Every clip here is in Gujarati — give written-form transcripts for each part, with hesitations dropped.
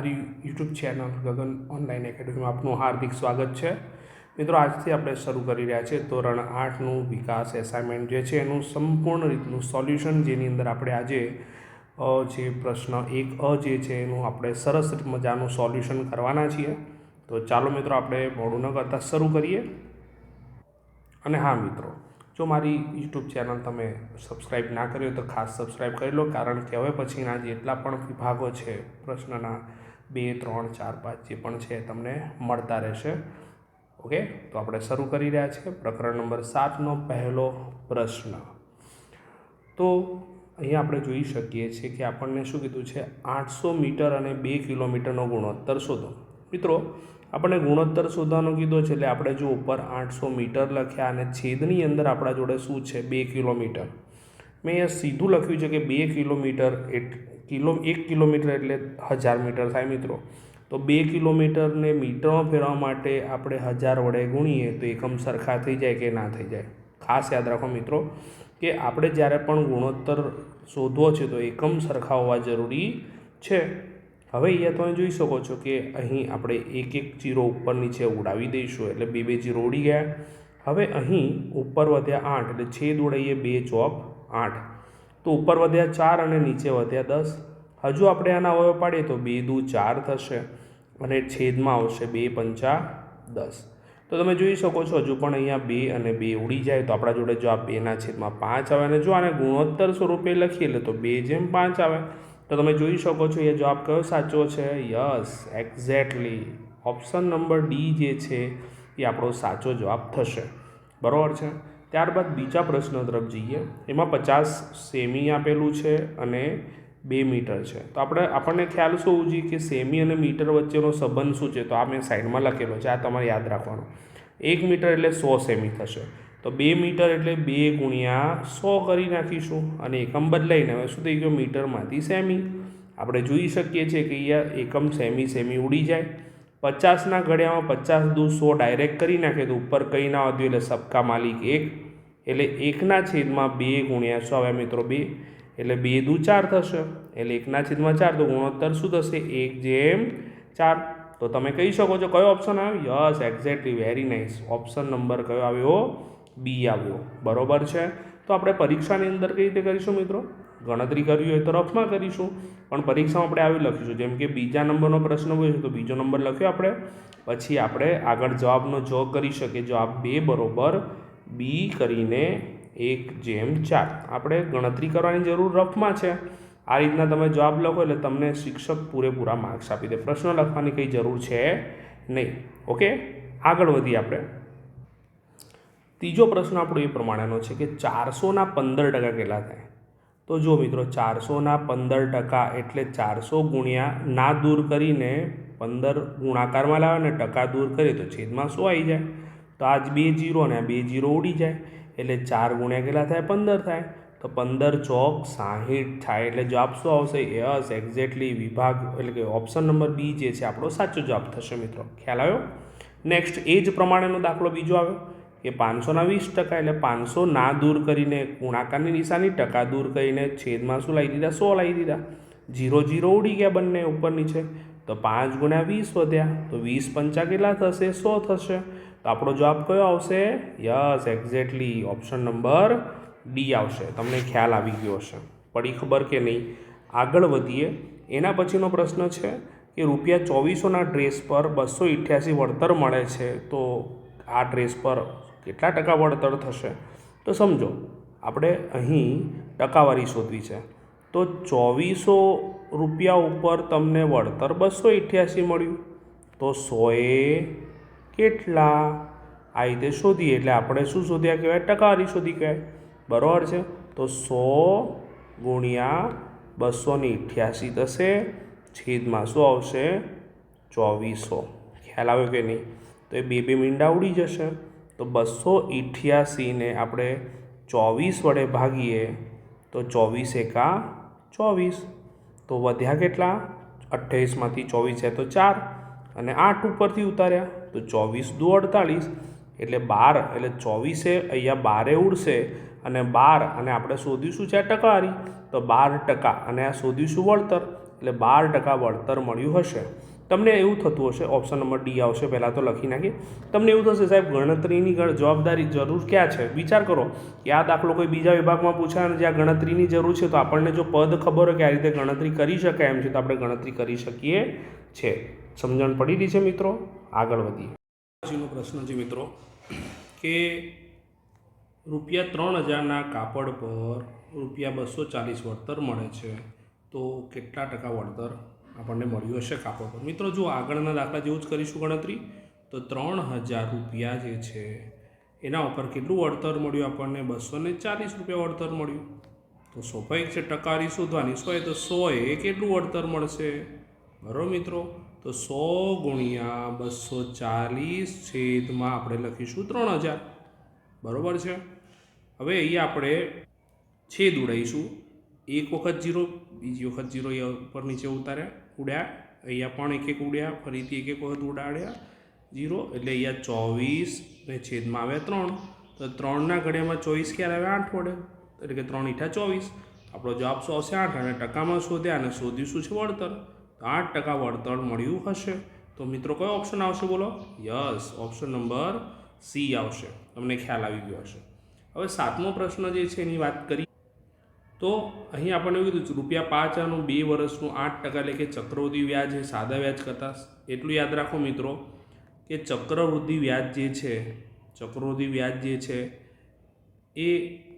મારી યુટ્યુબ ચેનલ ગગન ઓનલાઈન એકેડમીમાં આપનું હાર્દિક સ્વાગત છે. મિત્રો, આજથી આપણે શરૂ કરી રહ્યા છીએ ધોરણ 8નું વિકાસ એસાઇનમેન્ટ જે છે એનું સંપૂર્ણ રીતનું સોલ્યુશન, જેની અંદર આપણે આજે જે પ્રશ્ન 1 જે છે એનું આપણે સરસ મજાનું સોલ્યુશન કરવાના છીએ. તો ચાલો મિત્રો, આપણે મોડું ન કરતાં શરૂ કરીએ. અને હા મિત્રો, જો મારી યુટ્યુબ ચેનલ તમે સબસ્ક્રાઈબ ના કરી હોય તો ખાસ સબસ્ક્રાઈબ કરી લો, કારણ કે હવે પછીના જેટલા પણ વિભાગો છે પ્રશ્નના 2, 3, 4, 5 જે પણ છે તમને મળતા રહેશે. ઓકે, તો આપણે શરૂ કરી રહ્યા છીએ. પ્રકરણ નંબર 7નો પહેલો પ્રશ્ન. તો અહીંયા આપણે જોઈ શકીએ છીએ કે આપણને શું કીધું છે, 800 મીટર અને 2 કિલોમીટરનો ગુણોત્તર શોધો. મિત્રો, આપણને ગુણોત્તર શોધવાનો કીધો છે એટલે આપણે જો ઉપર 800 મીટર લખ્યા અને છેદની અંદર આપણા જોડે શું છે 2 કિલોમીટર. મેં અહીંયા સીધું લખ્યું છે કે 2 કિલોમીટર 1 કિલોમીટર એટલે 1000 મીટર થાય મિત્રો. તો 2 કિલોમીટરને મીટરમાં ફેરવવા માટે આપણે 1000 વડે ગુણીએ તો એકમ સરખા થઈ જાય કે ના થઈ જાય. ખાસ યાદ રાખો મિત્રો કે આપણે જ્યારે પણ ગુણોત્તર શોધવો છે તો એકમ સરખા હોવા જરૂરી છે. હવે અહીંયા તમે જોઈ શકો છો કે અહીં આપણે એક જીરો ઉપર નીચે ઉડાવી દઈશું એટલે 2 જીરો ઉડી ગયા. હવે અહીં ઉપર વધ્યા 8 એટલે છેદ ઉડાવીએ 2 ચોક 8, તો ઉપર વધ્યા 4 અને નીચે વધ્યા 10. હજુ આપણે આના અવયવ પાડીએ તો 2 દુ 4 થશે અને છેદમાં આવશે 2 પંચા 10. તો તમે જોઈ શકો છો હજુ પણ અહીંયા 2 અને 2 ઉડી જાય તો આપણા જોડે જો આ 2/5 આવે અને જો આને ગુણોત્તર સ્વરૂપે લખીએ એટલે તો 2/5 આવે. તો તમે જોઈ શકો છો એ જવાબ કયો સાચો છે? Yes, exactly option number D જે છે એ આપણો સાચો જવાબ થશે. બરાબર છે. ત્યારબાદ બીજા પ્રશ્ન તરફ જઈએ. એમાં 50 સેમી આપેલું છે અને 2 મીટર છે. તો આપણને ખ્યાલ શું હોવું જોઈએ કે સેમી અને મીટર વચ્ચેનો સંબંધ શું છે? તો આ મેં સાઈડમાં લખેલો છે, આ તમારે યાદ રાખવાનું. 1 મીટર એટલે 100 સેમી થશે. તો 2 મીટર એટલે 2 ગુણ્યા 100 કરી નાખીશું અને એકમ બદલાઈને હવે શું થઈ ગયો? મીટરમાંથી સેમી. આપણે જોઈ શકીએ છીએ કે અહીંયા એકમ સેમી ઉડી જાય. 50ના ઘડિયામાં 50 દુ 100 ડાયરેક્ટ કરી નાખે તો ઉપર કંઈ ના વધ્યું એટલે સબકા માલિક 1 એટલે 1ના છેદમાં 2 ગુણ્યા 100 આવ્યા મિત્રો 2 એટલે 2 દુ 4 થશે એટલે 1ના છેદમાં 4. તો ગુણોત્તર શું થશે? 1/4. તો તમે કહી શકો છો કયો ઓપ્શન આવ્યો? Yes, exactly, very nice. Option number કયો આવ્યો? બી આવ્યો. બરોબર છે. તો આપણે પરીક્ષાની અંદર કઈ રીતે કરીશું મિત્રો? ગણતરી કરવી હોય તો રફમાં કરીશું, પણ પરીક્ષામાં આપણે આવી લખીશું. જેમ કે બીજા નંબરનો પ્રશ્ન હોય છે તો બીજો નંબર લખ્યો આપણે, પછી આપણે આગળ જવાબનો જોગ કરી શકીએ. જવાબ 2 બરોબર બી કરીને 1/4. આપણે ગણતરી કરવાની જરૂર રફમાં છે. આ રીતના તમે જવાબ લખો એટલે તમને શિક્ષક પૂરેપૂરા માર્ક્સ આપી દે. પ્રશ્ન લખવાની કંઈ જરૂર છે નહીં. ઓકે, આગળ વધીએ આપણે. ત્રીજો પ્રશ્ન આપણો એ પ્રમાણેનો છે કે 400ના 15% કેટલા થાય? તો જો મિત્રો, 400ના 15% એટલે 400 ગુણ્યા ના દૂર કરીને 15 ગુણાકારમાં લાવે અને ટકા દૂર કરીએ તો છેદમાં 100 આવી જાય. તો આ જ 2 જીરો અને આ 2 જીરો ઉડી જાય એટલે 4 ગુણ્યા કેટલા થાય? 15 થાય. તો 15 ચોક 60 થાય એટલે જવાબ શું આવશે? યસ, એક્ઝેક્ટલી વિભાગ એટલે કે ઓપ્શન નંબર બી જે છે આપણો સાચો જવાબ થશે મિત્રો. ખ્યાલ આવ્યો? નેક્સ્ટ એ જ પ્રમાણેનો દાખલો બીજો આવ્યો કે 500ના 20% એટલે 500 ના દૂર કરીને ગુણાકારની નિશાની, ટકા દૂર કરીને છેદમાં શું લાવી દીધા? 100 લાવી દીધા. 0 0 ઉડી ગયા બંને ઉપર નીચે. તો 5 ગુણ્યા 20 વધ્યા તો 20 પંચા કેટલા થશે? 100 થશે. તો આપણો જવાબ કયો આવશે? Yes, exactly option number D આવશે. તમને ખ્યાલ આવી ગયો હશે. પડી ખબર કે નહીં? આગળ વધીએ. એના પછીનો પ્રશ્ન છે કે ₹2400ના ડ્રેસ પર 288 વળતર મળે છે, તો આ ડ્રેસ પર કેટલા ટકા વળતર થશે? તો સમજો, આપણે અહીં ટકાવારી શોધવી છે. તો ₹2400 ઉપર તમને વળતર 288 મળ્યું તો 100 કેટલા? આ રીતે શોધીએ એટલે આપણે શું શોધ્યા કહેવાય? ટકાવારી શોધી કહેવાય. બરાબર છે. તો 100 ગુણ્યા 288 થશે, છેદમાં શું આવશે? 2400. ખ્યાલ આવ્યો કે નહીં? તો એ 2 મીંડા ઉડી જશે. તો 288ને આપણે 24 વડે ભાગીએ તો 24 એકા 24. તો વધ્યા કેટલા? 28માંથી 24 છે તો 4 અને 8 ઉપરથી ઉતાર્યા તો 24 દુ 48 એટલે 12 એટલે 24 અહીંયા 12 ઉડશે અને 12 અને આપણે શોધીશું છે ટકાવારી તો 12% અને આ શોધીશું વળતર એટલે 12% વળતર મળ્યું હશે. તમને એવું થતું હશે, ઓપ્શન નંબર ડી આવશે, પહેલાં તો લખી નાખીએ. તમને એવું થશે સાહેબ ગણતરીની જવાબદારી જરૂર ક્યાં છે? વિચાર કરો કે આ દાખલો કોઈ બીજા વિભાગમાં પૂછાય અને જ્યાં ગણતરીની જરૂર છે તો આપણને જો પદ ખબર હોય કે આ રીતે ગણતરી કરી શકાય એમ છે તો આપણે ગણતરી કરી શકીએ છે. સમજણ પડી રહી છે મિત્રો? આગળ વધીએ. પછીનો પ્રશ્ન છે મિત્રો કે ₹3000ના કાપડ પર ₹240 વળતર મળે છે તો કેટલા ટકા વળતર આપણને મળ્યું હશે કાપડ પર? મિત્રો જો આગળના દાખલા જેવું જ કરીશું ગણતરી, તો ₹3000 જે છે એના ઉપર કેટલું વળતર મળ્યું આપણને? ₹240 વળતર મળ્યું. તો સ્વાભાવિક છે ટકાવારી શોધવાની. 100 તો 100 એ કેટલું વળતર મળશે? બરાબર મિત્રો? તો 100 ગુણ્યા 240 છેદમાં આપણે લખીશું 3000. બરાબર છે? હવે અહીંયા આપણે છેદ ઉડાવીશું. એક વખત 0, બીજી વખત 0 અહીંયા ઉપર નીચે ઉડ્યા, અહીંયા પણ એક ઉડ્યા, ફરીથી એક વખત ઉડાડ્યા 0, એટલે અહીંયા 24 ને છેદમાં આવ્યા 3. તો 3ના ઘડિયામાં 24 ક્યારે આવે? 8 વડે, એટલે કે 3 × 24. આપણો જવાબ શું આવશે? 8. અને ટકામાં શોધ્યા અને શોધ્યું શું છે? વળતર. તો 8% વળતર મળ્યું હશે. તો મિત્રો કયો ઓપ્શન આવશે બોલો? યસ, ઓપ્શન નંબર સી આવશે. તમને ખ્યાલ આવી ગયો હશે. હવે 7મો પ્રશ્ન જે છે એની વાત કરીએ તો અહીં આપણને એવું કીધું ₹5,000નું 2 વર્ષનું 8%, એટલે કે ચક્રવૃદ્ધિ વ્યાજ એ સાદા વ્યાજ કરતાં, એટલું યાદ રાખો મિત્રો કે ચક્રવૃદ્ધિ વ્યાજ જે છે એ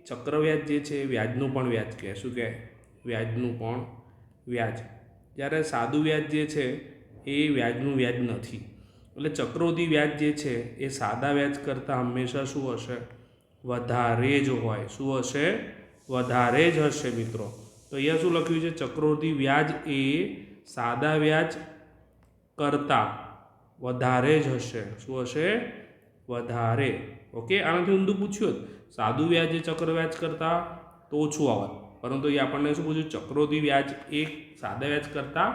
ચક્રવ્યાજ જે છે એ વ્યાજનું પણ વ્યાજ કહે. શું કહે? વ્યાજનું પણ વ્યાજ. જ્યારે સાદું વ્યાજ જે છે એ વ્યાજનું વ્યાજ નથી. એટલે ચક્રવૃદ્ધિ વ્યાજ જે છે એ સાદા વ્યાજ કરતાં હંમેશા શું હશે? વધારે જ હોય. શું હશે? વધારે જ હશે મિત્રો. તો અહીંયા શું લખ્યું છે? ચક્રવૃદ્ધિ વ્યાજ એ સાદા વ્યાજ કરતાં વધારે જ હશે. શું હશે? વધારે. ઓકે, આનાથી ઊંધું પૂછ્યું હોત સાદું વ્યાજ એ ચક્રવ્યાજ કરતાં તો ઓછું આવત, પરંતુ એ આપણને શું પૂછ્યું? ચક્રવૃદ્ધિ વ્યાજ એ સાદા વ્યાજ કરતાં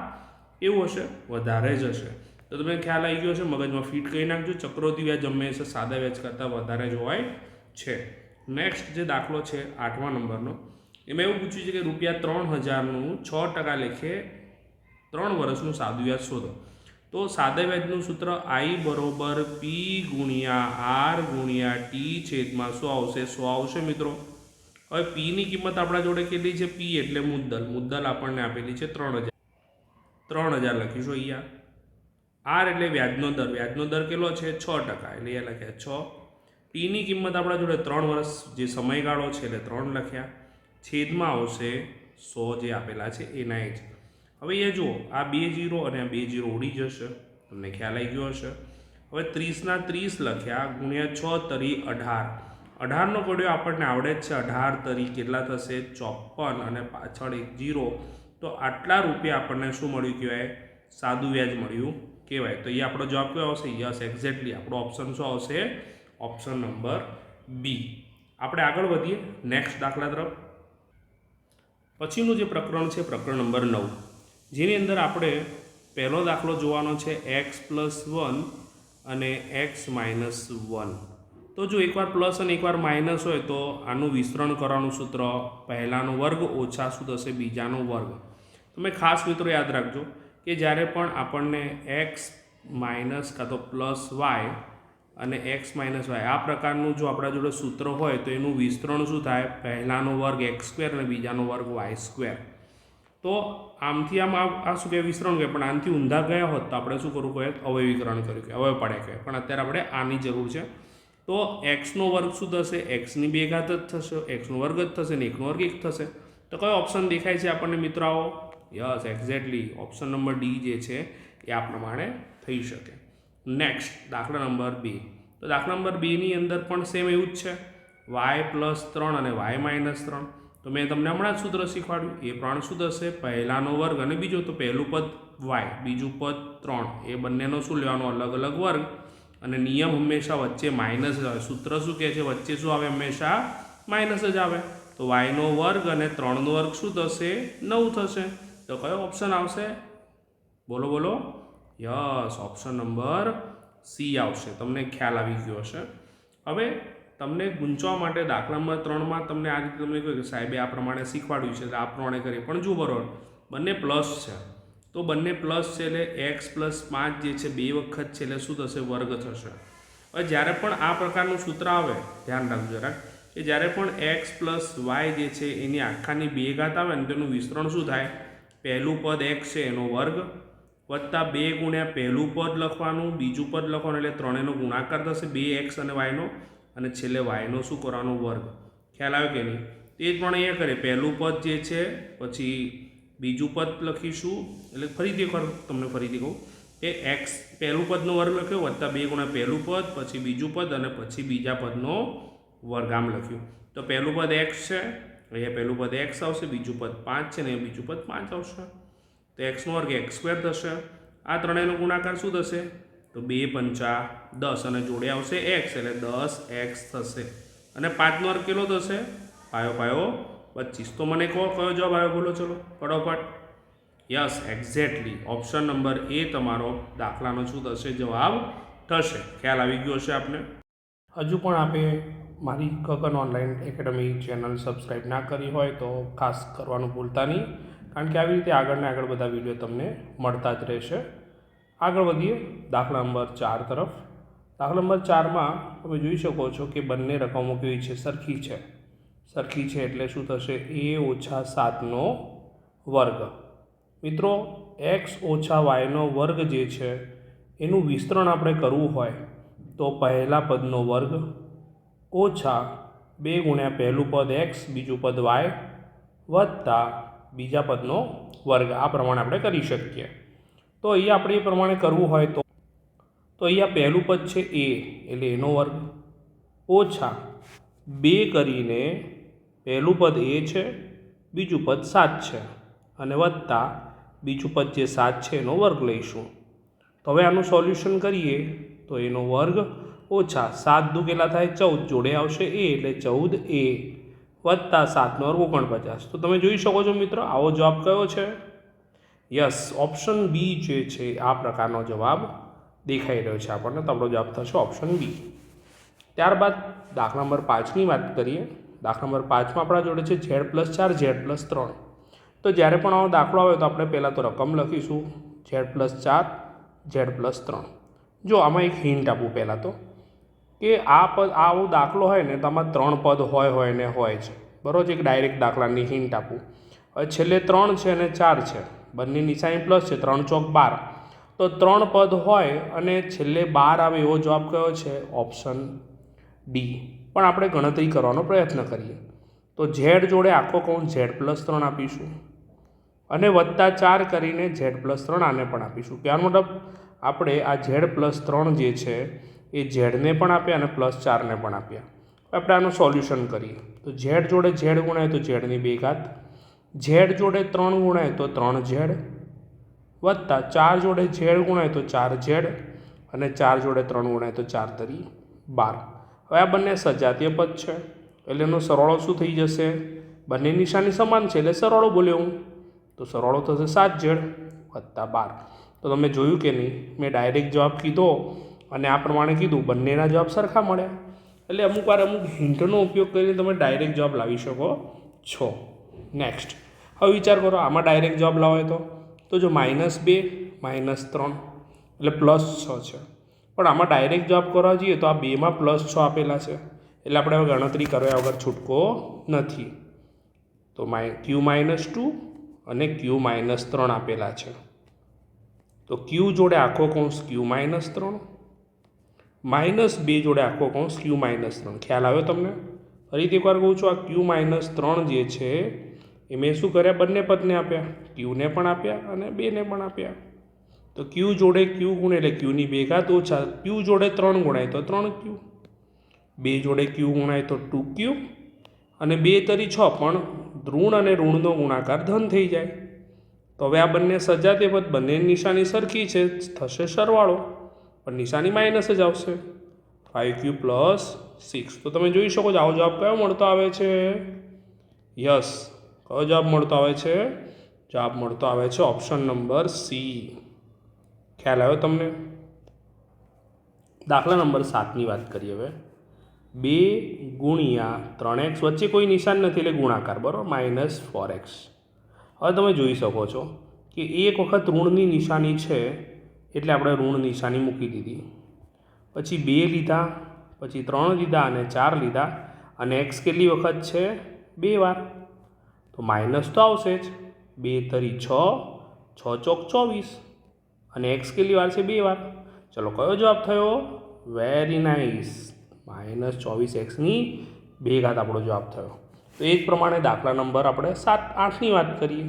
એવું હશે? વધારે જ હશે. તો તમને ખ્યાલ આવી ગયો છે, મગજમાં ફિટ કરી નાખજો. ચક્રવૃદ્ધિ વ્યાજ હંમેશા સાદા વ્યાજ કરતાં વધારે જ હોય છે. નેક્સ્ટ જે દાખલો છે 8મા નંબરનો, એમાં એવું પૂછ્યું છે કે ₹3000નું 6% લેખે 3 વર્ષનું સાદું વ્યાજ શોધો. તો સાદા વ્યાજનું સૂત્ર I = P × R × T છેદમાં શું આવશે? 100 આવશે મિત્રો. હવે પીની કિંમત આપણા જોડે કેટલી છે? પી એટલે મુદ્દલ આપણને આપેલી છે 3000 લખીશું અહીંયા. આર એટલે વ્યાજનો દર કેટલો છે? 6%, એટલે અહીંયા લખ્યા 6. ટીની કિંમત આપણા જોડે 3 વર્ષ જે સમયગાળો છે એટલે 3 લખ્યા. છેદમાં આવશે 100 જે આપેલા છે એના જ. હવે એ જુઓ, આ 2 0 અને આ 2 0 ઉડી જશે. તમને ખ્યાલ આવી ગયો હશે. હવે 30ના 30 લખ્યા ગુણ્યા 6 તરી 18. 18નો કોડિયો આપણને આવડે જ છે. 18 તરી કેટલા થશે? 54 અને પાછળ 1 0. તો આટલા રૂપિયા આપણને શું મળ્યું કહેવાય? સાદું વ્યાજ મળ્યું કહેવાય. તો એ આપણો જવાબ કયો આવશે? યસ, એક્ઝેક્ટલી આપણો ઓપ્શન શું આવશે? Option number B. આપણે આગળ વધીએ નેક્સ્ટ દાખલા તરફ. પછીનું જે પ્રકરણ છે પ્રકરણ નંબર 9, જેની અંદર આપણે પહેલો દાખલો જોવાનો છે x+1 અને x-1. તો જો એકવાર પ્લસ અને એકવાર માઇનસ હોય તો આનું વિસ્તરણ કરવાનું સૂત્ર પહેલાનો વર્ગ ઓછા શું થશે? બીજાનો વર્ગ. તમે ખાસ મિત્રો યાદ રાખજો કે જ્યારે પણ આપણને x માઇનસ કાં તો પ્લસ વાય અને x-y આ પ્રકારનું જો આપણા જોડે સૂત્ર હોય તો એનું વિસ્તરણ શું થાય? પહેલાનો વર્ગ x² અને બીજાનો વર્ગ y². તો આમથી આમ આ શું કહેવાય? વિસ્તરણ કહેવાય. પણ આનાથી ઊંધા ગયા હોત તો આપણે શું કરવું કહેવાય? અવયવીકરણ કર્યું કે અવયવ પાડ્યા કહેવાય. પણ અત્યારે આપણે આની જરૂર છે. તો x નો વર્ગ શું થશે? x² જ થશે, x નો વર્ગ જ થશે ને 1 નો વર્ગ 1 થશે. તો કયો ઓપ્શન દેખાય છે આપણને મિત્રો? આવો yes, exactly option number D જે છે એ આ પ્રમાણે થઈ શકે. નેક્સ્ટ દાખલા નંબર 2. તો દાખલા નંબર 2ની અંદર પણ સેમ એવું જ છે. y+3 અને y-3. તો મેં તમને હમણાં જ સૂત્ર શીખવાડ્યું એ પ્રમાણે શું થશે? પહેલાનો વર્ગ અને બીજો, તો પહેલું પદ y, બીજું પદ 3, એ બંનેનો શું લેવાનો? અલગ અલગ વર્ગ. અને નિયમ હંમેશા વચ્ચે માઇનસ જ આવે. સૂત્ર શું કહે છે? વચ્ચે શું આવે? હંમેશા માઇનસ જ આવે. તો y નો વર્ગ અને 3નો વર્ગ શું થશે? 9 થશે. તો કયો ઓપ્શન આવશે? બોલો બોલો. યસ, ઓપ્શન નંબર સી આવશે. તમને ખ્યાલ આવી ગયો હશે. હવે તમને ગુંચવા માટે દાખલા નંબર 3માં તમને આ રીતે તમને કહ્યું કે સાહેબે આ પ્રમાણે શીખવાડ્યું છે એટલે આ પ્રમાણે કરીએ. પણ જો બરોબર બંને પ્લસ છે તો બંને પ્લસ છે એટલે એક્સ પ્લસ 5 જે છે 2 વખત છે એટલે શું થશે? વર્ગ થશે. હવે જ્યારે પણ આ પ્રકારનું સૂત્ર આવે, ધ્યાન રાખજો જરાક, કે જ્યારે પણ એક્સ પ્લસ વાય જે છે એની આખાની 2 ઘાત આવે ને તેનું વિસ્તરણ શું થાય? પહેલું પદ એક્સ છે એનો વર્ગ વત્તા 2 ગુણ્યા પહેલું પદ લખવાનું, બીજું પદ લખવાનું, એટલે ત્રણેયનો ગુણાકાર થશે 2x અને વાયનો, અને છેલ્લે વાયનો શું કરવાનો? વર્ગ. ખ્યાલ આવ્યો કે નહીં? તે જ પણ અહીંયા કરીએ. પહેલું પદ જે છે પછી બીજું પદ લખીશું, એટલે ફરીથી એકવાર તમને ફરીથી કહું કે એક્સ પહેલું પદનો વર્ગ લખ્યો વત્તા 2 ગુણ્યા પહેલું પદ, પછી બીજું પદ અને પછી બીજા પદનો વર્ગ આમ લખ્યું. તો પહેલું પદ એક્સ છે, અહીંયા પહેલું પદ એક્સ આવશે, બીજું પદ 5 છે ને બીજું પદ 5 આવશે. તો એક્સનો વર્ગ એક્સ સ્ક્વેર થશે. આ ત્રણેયનો ગુણાકાર શું થશે? તો 2 પંચા 10 અને જોડે આવશે એક્સ એટલે 10x થશે. અને 5નો વર્ગ કેટલો થશે? પાયો પાયો 25. તો મને કહો કયો જવાબ આવ્યો? બોલો ચલો ફટોફટ. યસ, એક્ઝેક્ટલી ઓપ્શન નંબર એ તમારો દાખલાનો શું થશે? જવાબ થશે. ખ્યાલ આવી ગયો હશે આપને. હજુ પણ આપે મારી ગગન ઓનલાઈન એકેડમી ચેનલ સબસ્ક્રાઈબ ના કરી હોય તો ખાસ કરવાનું ભૂલતા નહીં, કારણ કે આવી રીતે આગળને આગળ બધા વિડીયો તમને મળતા જ રહેશે. આગળ વધીએ દાખલા નંબર 4 તરફ. દાખલા નંબર 4માં તમે જોઈ શકો છો કે બંને રકમો કેવી છે? સરખી છે. સરખી છે એટલે શું થશે? a ઓછા 7નો વર્ગ. મિત્રો, x ઓછા વાયનો વર્ગ જે છે એનું વિસ્તરણ આપણે કરવું હોય તો પહેલા પદનો વર્ગ ઓછા 2 ગુણ્યા પહેલું પદ એક્સ, બીજું પદ વાય વત્તા બીજા પદનો વર્ગ. આ પ્રમાણે આપણે કરી શકીએ. તો અહીંયા આપણે એ પ્રમાણે કરવું હોય તો અહીંયા પહેલું પદ છે એ એટલે એનો વર્ગ ઓછા 2 કરીને પહેલું પદ એ છે, બીજું પદ 7 છે અને વત્તા બીજું પદ જે 7 છે એનો વર્ગ લઈશું. તો હવે આનું સોલ્યુશન કરીએ તો એનો વર્ગ ઓછા 7 દુ કેટલા થાય? 14, જોડે આવશે એ એટલે 14a વત્તા 7નો વર્ગ 49. તો તમે જોઈ શકો છો મિત્રો, આવો જવાબ કયો છે? યસ, ઓપ્શન બી જે છે આ પ્રકારનો જવાબ દેખાઈ રહ્યો છે આપણને. તો આપણો જવાબ થશે ઓપ્શન બી. ત્યારબાદ દાખલા નંબર 5ની વાત કરીએ. દાખલા નંબર 5માં આપણા જોડે છે z+4 z+3. તો જ્યારે પણ આવો દાખલો આવે તો આપણે પહેલાં તો રકમ લખીશું z+4 z+3. જો આમાં એક હિન્ટ આપું પહેલાં તો, કે આવો દાખલો હોય ને તો આમાં 3 પદ હોય ને હોય છે, બરાબર છે? એક ડાયરેક્ટ દાખલાની હિન્ટ આપું. હવે છેલ્લે 3 છે અને 4 છે, બંને નિશાની પ્લસ છે, 3 ચોક 12. તો 3 પદ હોય અને છેલ્લે 12 આવે એવો જવાબ કયો છે? Option D. પણ આપણે ગણતરી કરવાનો પ્રયત્ન કરીએ તો ઝેડ જોડે આખો કૌંસ z+3 આપીશું અને વત્તા 4 કરીને z+3 આને પણ આપીશું. કહેવાનો મતલબ આપણે આ z+3 જે છે એ ઝેડને પણ આપ્યા અને +4ને પણ આપ્યા. આપણે આનું સોલ્યુશન કરીએ તો ઝેડ જોડે ઝેડ ગુણાય તો ઝેડની 2 ઘાત, ઝેડ જોડે 3 ગુણાય તો 3z વત્તા 4 જોડે ઝેડ ગુણાય તો 4z અને 4 જોડે 3 ગુણાય તો 4 તરી 12. હવે આ બંને સજાતીય પદ છે એટલે એનો સરવાળો શું થઈ જશે? બંને નિશાની સમાન છે એટલે સરવાળો બોલ્યો હું, તો સરવાળો થશે 7z વત્તા 12. તો તમે જોયું કે નહીં, મેં ડાયરેક્ટ જવાબ કીધો અને આ પ્રમાણે કીધું, બંનેના જવાબ સરખા મળ્યા. એટલે અમુક વાર અમુક હિન્ટનો ઉપયોગ કરીને તમે ડાયરેક્ટ જવાબ લાવી શકો છો. નેક્સ્ટ, હવે વિચાર કરો આમાં ડાયરેક્ટ જવાબ લાવો તો જો -2 -3 એટલે +6 છે. પણ આમાં ડાયરેક્ટ જવાબ કરવા જઈએ તો આ 2માં +6 આપેલા છે એટલે આપણે હવે ગણતરી કર્યા વગર છૂટકો નથી. તો q-2 અને q-3 આપેલા છે. તો q જોડે આખો કૌંસ q-3, -2 જોડે આખો કૌંસ q-3. ખ્યાલ આવ્યો તમને? ફરીથી એકવાર કહું છું, આ q-3 જે છે એ મેં શું કર્યા? બંને પદને આપ્યા, qને પણ આપ્યા અને 2ને પણ આપ્યા. તો q જોડે q ગુણે એટલે qની 2 ઘાત ઓછા q જોડે 3 ગુણાય તો 3q, 2 જોડે q ગુણાય તો 2q અને 2 તરી 6, પણ ઋણ અને ઋણનો ગુણાકાર ધન થઈ જાય. તો હવે આ બંને સજાતીય પદ, બંનેની નિશાની સરખી છે, થશે સરવાળો, પણ નિશાની માઇનસ જ આવશે, 5q + 6. તો તમે જોઈ શકો છો આવો જવાબ કયો મળતો આવે છે? યસ, કયો જવાબ મળતો આવે છે? જવાબ મળતો આવે છે ઓપ્શન નંબર સી. ખ્યાલ આવ્યો તમને? દાખલા નંબર 7ની વાત કરીએ હવે. 2 ગુણ્યા 3x વચ્ચે કોઈ નિશાન નથી એટલે ગુણાકાર, બરાબર, -4x. હવે તમે જોઈ શકો છો કે એક વખત ઋણની નિશાની છે એટલે આપણે ઋણ નિશાની મૂકી દીધી. પછી 2 લીધા, પછી 3 લીધા અને 4 લીધા, અને એક્સ કેટલી વખત છે? 2 વાર. તો માઇનસ તો આવશે જ. 2 તરી 6, 6 ચોક 24, અને એક્સ કેટલી વાર છે? 2 વાર. ચલો કયો જવાબ થયો? વેરી નાઇસ, -24x² આપણો જવાબ થયો. તો એ જ પ્રમાણે દાખલા નંબર આપણે 7, 8ની વાત કરીએ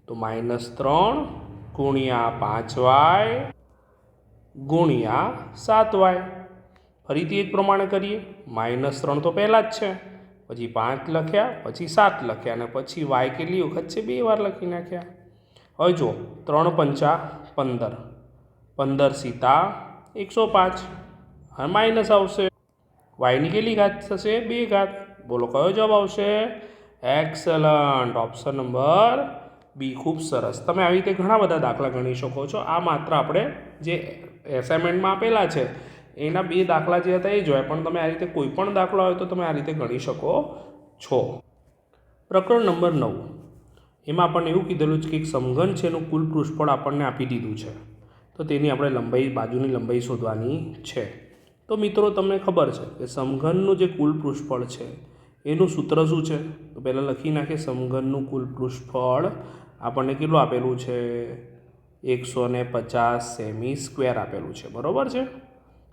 તો -3 ગુણ્યા 5y ગુણ્યા 7y. ફરીથી એ જ પ્રમાણે કરીએ. -3 તો પહેલાં જ છે, પછી 5 લખ્યા, પછી 7 લખ્યા, અને પછી y કેટલી વખત છે? 2 વાર લખી નાખ્યા. હવે જુઓ, 3 પંચા 15, 15 સીતા 105, અને માઇનસ આવશે. વાયની કેટલી ઘાત થશે? 2 ઘાત. બોલો કયો જવાબ આવશે? Excellent, option number B. ખૂબ સરસ. તમે આવી રીતે ઘણા બધા દાખલા ગણી શકો છો. આ માત્ર આપણે જે એસાઇનમેન્ટમાં આપેલા છે એના 2 દાખલા જે હતા એ જ હોય, પણ તમે આ રીતે કોઈ પણ દાખલો હોય તો તમે આ રીતે ગણી શકો છો. પ્રકરણ નંબર 9, એમાં આપણને એવું કીધેલું છે કે એક સમઘન છે એનું કુલ પૃષ્ઠફળ આપણને આપી દીધું છે, તો તેની આપણે લંબાઈ, બાજુની લંબાઈ શોધવાની છે. તો મિત્રો તમને ખબર છે કે સમઘનનું જે કુલ પૃષ્ઠફળ છે એનું સૂત્ર શું છે? તો પહેલાં લખી નાખીએ. સમઘનનું કુલ પૃષ્ઠફળ આપણને કેટલું આપેલું છે? 150 સેમી સ્ક્વેર આપેલું છે, બરાબર છે.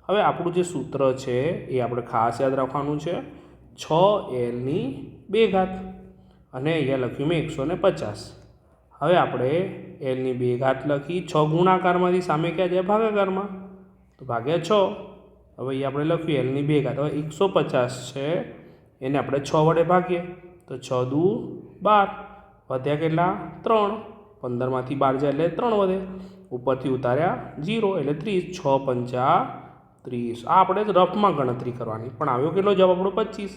હવે આપણું જે સૂત્ર છે એ આપણે ખાસ યાદ રાખવાનું છે. 6l², અને અહીંયા લખ્યું મેં 150. હવે આપણે l² લખી, 6 ગુણાકારમાંથી સામે ક્યાં જાય? ભાગાકારમાં, તો ભાગ્યા 6. હવે અહીંયા આપણે લખ્યું l². હવે 150 છે એને આપણે 6 વડે ભાગીએ તો 6 દુ 12, વધ્યા કેટલા? 3. 15માંથી 12 જાય એટલે 3 વધે, ઉપરથી ઉતાર્યા 0 એટલે 30. 6 પંચા 30. આ આપણે રફમાં ગણતરી કરવાની, પણ આવ્યો કેટલો જવાબ આપણો? 25.